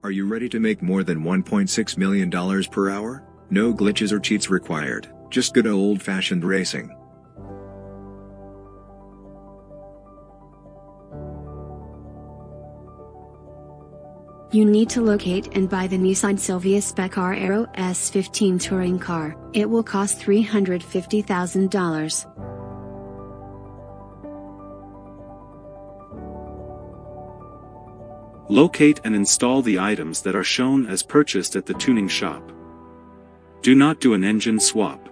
Are you ready to make more than $1.6 million per hour? No glitches or cheats required, just good old-fashioned racing. You need to locate and buy the Nissan Silvia Spec R Aero S15 touring car. It will cost $350,000. Locate and install the items that are shown as purchased at the tuning shop. Do not do an engine swap.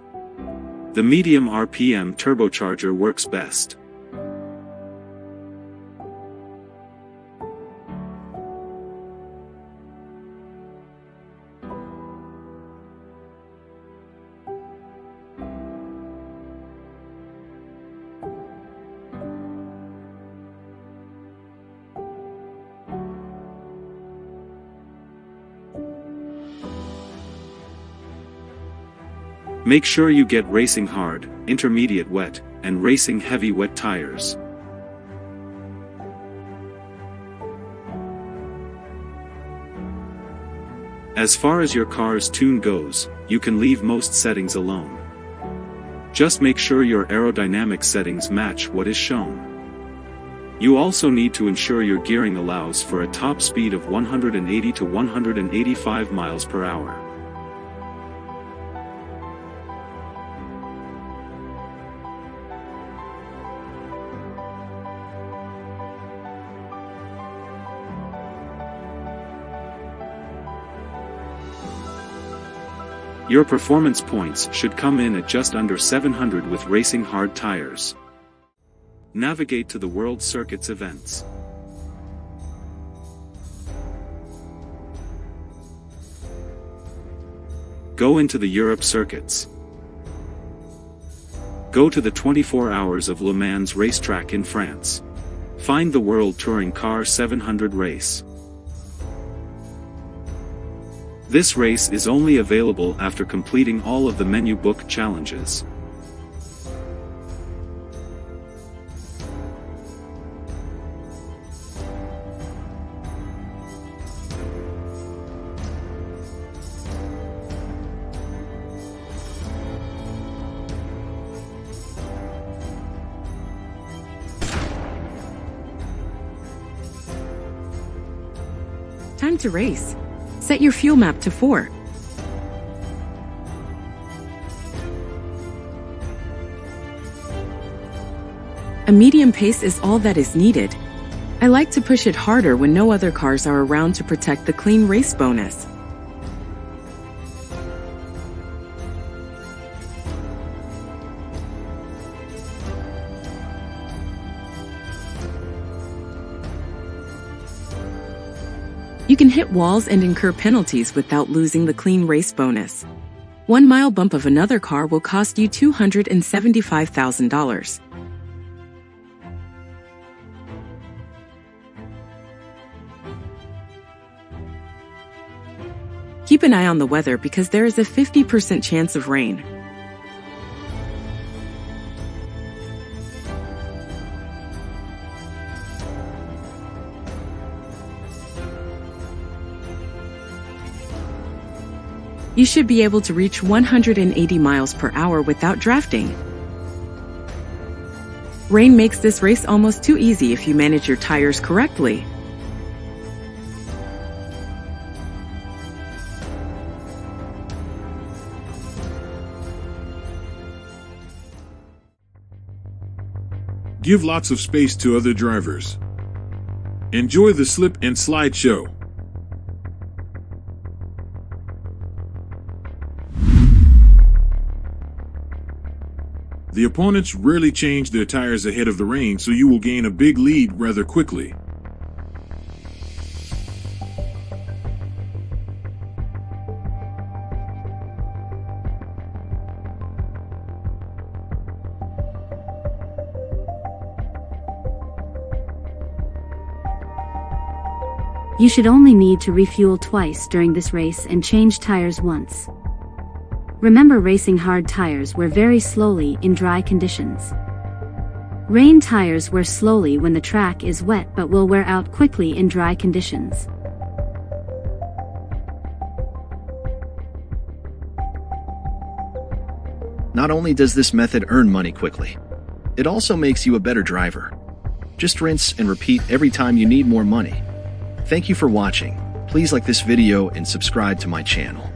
The medium RPM turbocharger works best. Make sure you get racing hard, intermediate wet, and racing heavy wet tires. As far as your car's tune goes, you can leave most settings alone. Just make sure your aerodynamic settings match what is shown. You also need to ensure your gearing allows for a top speed of 180 to 185 miles per hour. Your performance points should come in at just under 700 with racing hard tires. Navigate to the World Circuits events. Go into the Europe circuits. Go to the 24 Hours of Le Mans racetrack in France. Find the World Touring Car 700 race. This race is only available after completing all of the menu book challenges. Time to race. Set your fuel map to 4. A medium pace is all that is needed. I like to push it harder when no other cars are around to protect the clean race bonus. You can hit walls and incur penalties without losing the clean race bonus. 1 mile bump of another car will cost you $275,000. Keep an eye on the weather because there is a 50% chance of rain. You should be able to reach 180 miles per hour without drafting. Rain makes this race almost too easy if you manage your tires correctly. Give lots of space to other drivers. Enjoy the slip and slide show. The opponents rarely change their tires ahead of the rain, so you will gain a big lead rather quickly. You should only need to refuel twice during this race and change tires once. Remember, racing hard tires wear very slowly in dry conditions. Rain tires wear slowly when the track is wet but will wear out quickly in dry conditions. Not only does this method earn money quickly, it also makes you a better driver. Just rinse and repeat every time you need more money. Thank you for watching. Please like this video and subscribe to my channel.